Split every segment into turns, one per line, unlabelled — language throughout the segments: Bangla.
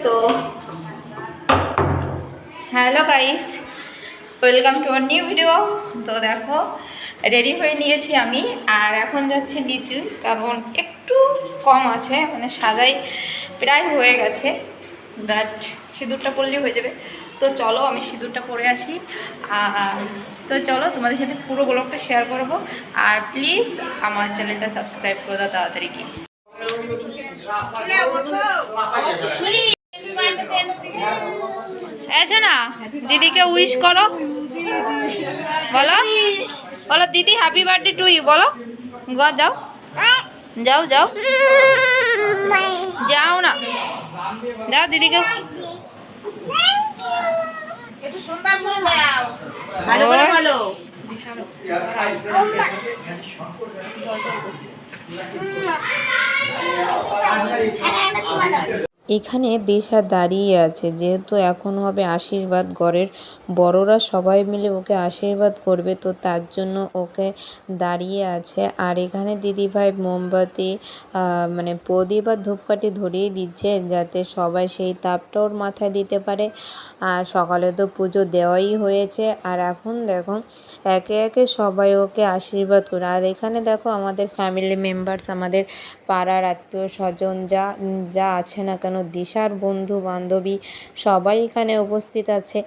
তো hello guys, welcome to our new video. তো দেখো রেডি হয়ে নিয়েছি আমি, আর এখন যাচ্ছি নিচু, কারণ একটু কম আছে, মানে সাজাই প্রায় হয়ে গেছে, বাট সিঁদুরটা পরলেই হয়ে যাবে। তো চলো আমি সিঁদুরটা পরে আসি। আর তো চলো তোমাদের সাথে পুরো ব্লগটা শেয়ার করবো, আর প্লিজ আমার চ্যানেলটা সাবস্ক্রাইব করে দাও তাড়াতাড়ি কি। এসো না, দিদিকে উইশ করো, বলো বলো দিদি হ্যাপি বার্থডে টু ইউ, বলো। যাও যাও যাও যাও না, যাও দিদিকে। বলো
এখানে দিশা দাঁড়িয়ে আছে, যেহেতু এখন হবে আশীর্বাদ, ঘরের বড়রা সবাই মিলে ওকে আশীর্বাদ করবে, তো তার জন্য ওকে দাঁড়িয়ে আছে। আর এখানে দিদিভাই মোমবাতি মানে প্রদীপ আর ধূপকাঠি ধরিয়ে দিচ্ছে, যাতে সবাই সেই তাপটা ওর মাথায় দিতে পারে। আর সকালে তো পুজো দেওয়াই হয়েছে, আর এখন দেখো একে একে সবাই ওকে আশীর্বাদ করে। আর এখানে দেখো আমাদের ফ্যামিলি মেম্বার্স, আমাদের পাড়ার আত্মীয় স্বজন যা যা আছে না কেন, দিশার বন্ধু বান্ধবী সবাই এখানে উপস্থিত আছে,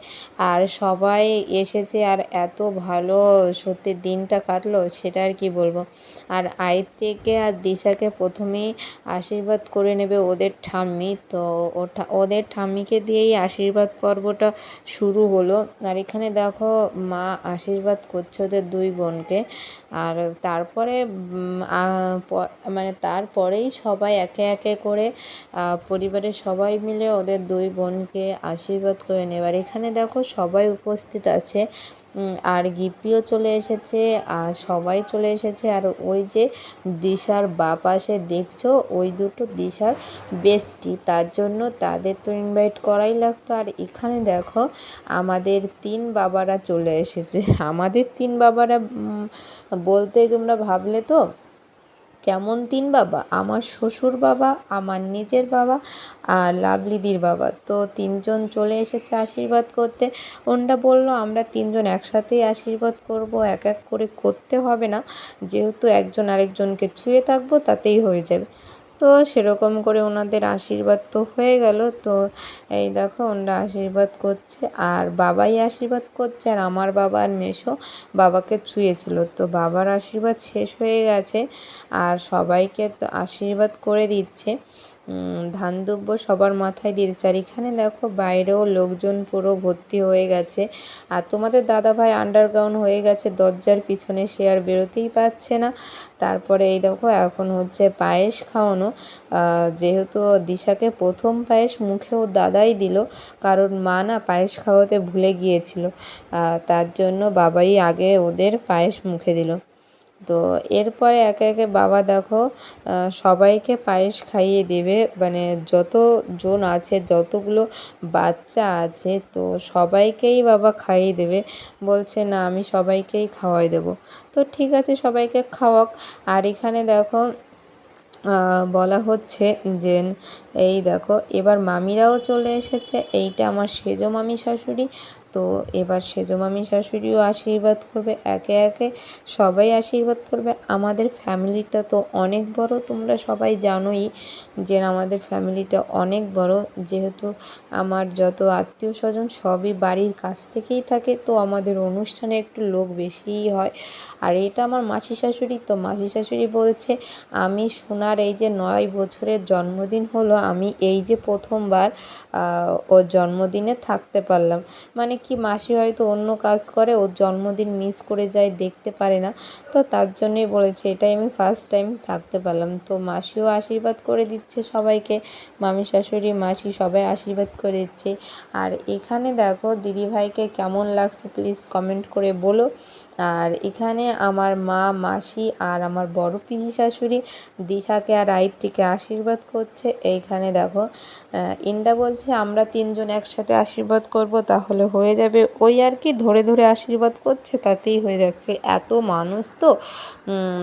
আর সবাই এসেছে। আর এত ভালো সত্যি দিনটা কাটলো, সেটা আর কি বলবো। আর আয়ত্রীকে আর দিশাকে প্রথমেই আশীর্বাদ করে নেবে ওদের ঠাম্মি, তো ওদের ঠাম্মিকে দিয়েই আশীর্বাদ পর্বটা শুরু হলো। আর এখানে দেখো মা আশীর্বাদ করছে ওদের দুই বোনকে। আর তারপরে মানে তারপরেই সবাই একে একে করে পরিবারের সবাই মিলে ওদের দুই বোনকে আশীর্বাদ করে নেবার। এখানে দেখো সবাই উপস্থিত আছে, আর গিপ্পিও চলে এসেছে, আর সবাই চলে এসেছে। আর ওই যে দিশার বাপ আসে দেখছো, ওই দুটো দিশার বেস্টি, তার জন্য তাদের তো ইনভাইট করাই লাগতো। আর এখানে দেখো আমাদের তিন বাবারা চলে এসেছে। আমাদের তিন বাবারা বলতে তোমরা ভাবলে তো কেমন তিন বাবা? আমার শ্বশুর বাবা, আমার নিজের বাবা, আর লাভলিদির বাবা। তো তিনজন চলে এসেছে আশীর্বাদ করতে। ওনরা বলল আমরা তিনজন একসাথেই আশীর্বাদ করব, এক এক করে করতে হবে না, যেহেতু একজন আরেকজনকে ছুঁয়ে থাকবো তাতেই হয়ে যাবে। তো সেরকম করে ওনাদের আশীর্বাদ তো হয়ে গেল। তো এই দেখো ওনারা আশীর্বাদ করছে, আর বাবাই আশীর্বাদ করছে। আর আমার বাবা আর মেসো বাবাকে ছুঁয়েছিল, তো বাবার আশীর্বাদ শেষ হয়ে গেছে, আর সবাইকে আশীর্বাদ করে দিচ্ছে। ধান দুব্য সবার মাথায় দিয়ে দিচ্ছে। আর এখানে দেখো বাইরেও লোকজন পুরো ভর্তি হয়ে গেছে। আর তোমাদের দাদাভাই আন্ডারগ্রাউন্ড হয়ে গেছে দরজার পিছনে, সে আর বেরোতেই পারছে না। তারপরে এই দেখো এখন হচ্ছে পায়েস খাওয়ানো, যেহেতু দিশাকে প্রথম পায়েস মুখেও দাদাই দিল, কারণ মা না পায়েস খাওয়াতে ভুলে গিয়েছিল, তার জন্য বাবাই আগে ওদের পায়েস মুখে দিল। তো এরপরে একে একে বাবা দেখো সবাইকে পায়েস খাইয়ে দেবে, মানে যতজন আছে, যতগুলো বাচ্চা আছে, তো সবাইকেই বাবা খাইয়ে দেবে। বলছে না আমি সবাইকেই খাওয়াই দেবো। তো ঠিক আছে সবাইকে খাওয়াক। আর এখানে দেখো বলা হচ্ছে যে এই দেখো এবার মামিরাও চলে এসেছে। এইটা আমার সেজো মামি শাশুড়ি, তো এবার সেজো মামি শাশুড়িও আশীর্বাদ করবে, একে একে সবাই আশীর্বাদ করবে। আমাদের ফ্যামিলিটা তো অনেক বড়, তোমরা সবাই জানোই যে আমাদের ফ্যামিলিটা অনেক বড়, যেহেতু আমার যত আত্মীয় স্বজন সবই বাড়ির কাছ থেকেই থাকে, তো আমাদের অনুষ্ঠানে একটু লোক বেশিই হয়। আর এটা আমার মাসি শাশুড়ি, তো মাসি শাশুড়ি বলছে আমি সোনার এই যে 9 বছরের জন্মদিন হলো, আমি এই যে প্রথমবার ওর জন্মদিনে থাকতে পারলাম। মানে কি মাসি হয়তো অন্য কাজ করে, ওর জন্মদিন মিস করে যায়, দেখতে পারে না, তো তার জন্যই বলেছে এটাই আমি ফার্স্ট টাইম থাকতে পারলাম। তো মাসিও আশীর্বাদ করে দিচ্ছে সবাইকে, মামি শাশুড়ি মাসি সবাই আশীর্বাদ করে দিচ্ছে। আর এখানে দেখো দিদিভাইকে কেমন লাগছে প্লিজ কমেন্ট করে বলো। আর এখানে আমার মা, মাসি আর আমার বড় পিসি শাশুড়ি দিশাকে আর আয়ত্রীকে আশীর্বাদ করছে। এইখানে দেখো ইন্ডা বলছে আমরা তিনজন একসাথে আশীর্বাদ করব, তাহলে হয়ে যাবে। ওই আর কি ধরে ধরে আশীর্বাদ করছে, তাতেই হয়ে যাচ্ছে। এত মানুষ তো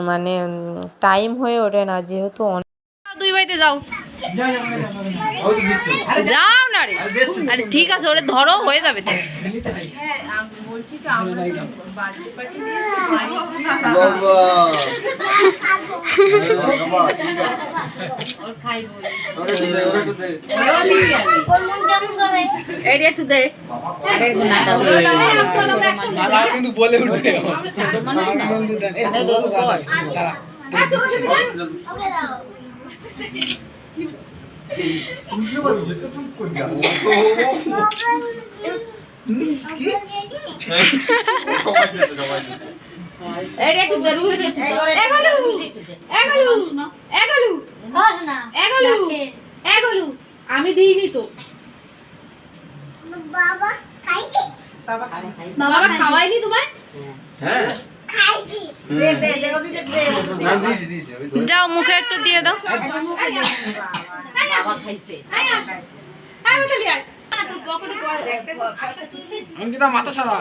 মানে টাইম হয়ে ওঠে না, যেহেতু দুই ভাই
আগে যাও যাও না রে আরে ঠিক আছে ওরে ধরো হয়ে যাবে তো
কিন্তু বলে উঠবে
আমি দিইনি তো বাবা খাওয়াইনি তোমায়
যাও মুখে একটু দিয়ে দাও
অঙ্কিতা মাথা সারা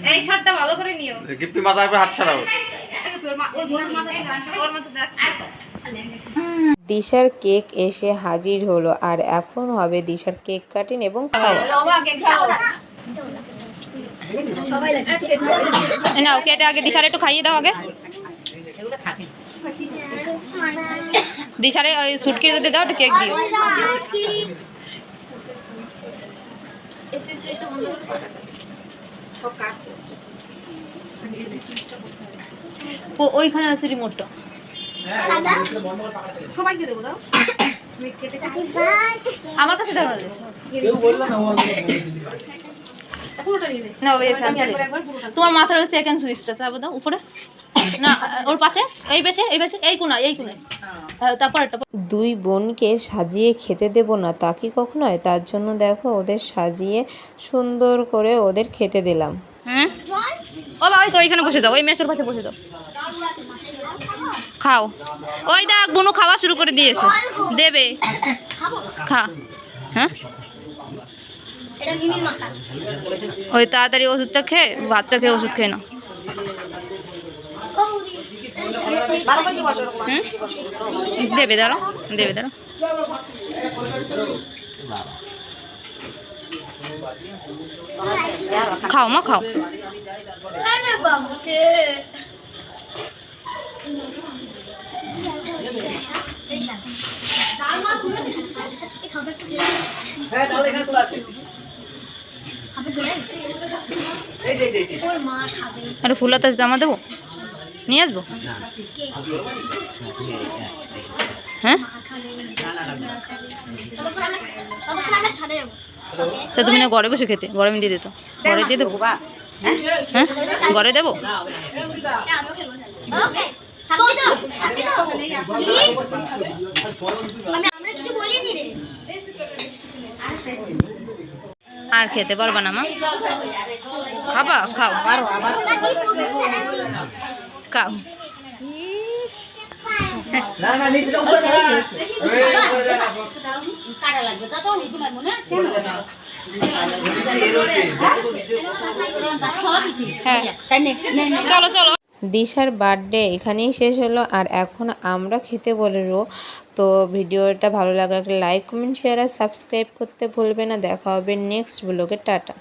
এই শটটা ভালো করে নিও
গিপ্পি মাথায় হাত সারাও
দিশার কেক এসে হাজির হলো আর এখন হবে দিশার কেক কাটিং এবং খাওয়া।
নাও কেটে আগে দিশারে একটু খাইয়ে দাও আগে দিশারে ওই সুটকি যদি দাও একটু কেক দিও ওইখানে আছে রিমোটটা
সবাইকে দেবো দাও
আমার কাছে দাও
কেউ বললো না
না ওই তোমার মাথার ওই সেকেন্ড সুইচটা তারপর দাও উপরে না ওর পাশে এই পাশে এই কোণায় তারপর
দুই বোনকে সাজিয়ে খেতে দেব না তা কি কখনো হয়, তার জন্য দেখো ওদের সাজিয়ে সুন্দর করে ওদের খেতে দিলাম।
হ্যাঁ ও বাবা তো ওইখানে বসে দাও ওই মেসের পাশে বসে দাও খাও ওই দেখ বুনু খাওয়া শুরু করে দিয়েছে দেবে খা হ্যাঁ ওই তাড়াতাড়ি ওষুধটা খেয়ে ভাতটা খেয়ে ওষুধ খেয়ে নাও দেবে দাঁড়াও খাও মা খাও আরে ফুলাতে জামা দেবো নিয়ে আসবো হ্যাঁ তা তুমি না ঘরে বসে খেতে ঘরে আমি দিয়ে দিত ঘরে দিয়ে দেবো হ্যাঁ ঘরে দেবো আর খেতে পারবা না মা খাবা খাও খাও
না না নিচে
কাটা লাগবে তা তো এই সময় মনে আছে
হ্যাঁ চলো চলো
দিশার বার্থডে এখানেই শেষ হলো আর এখন আমরা খেতে বলবো। তো ভিডিওটা ভালো লাগলে লাইক কমেন্ট শেয়ার আর সাবস্ক্রাইব করতে ভুলবে না। দেখা হবে নেক্সট ব্লগে। টাটা।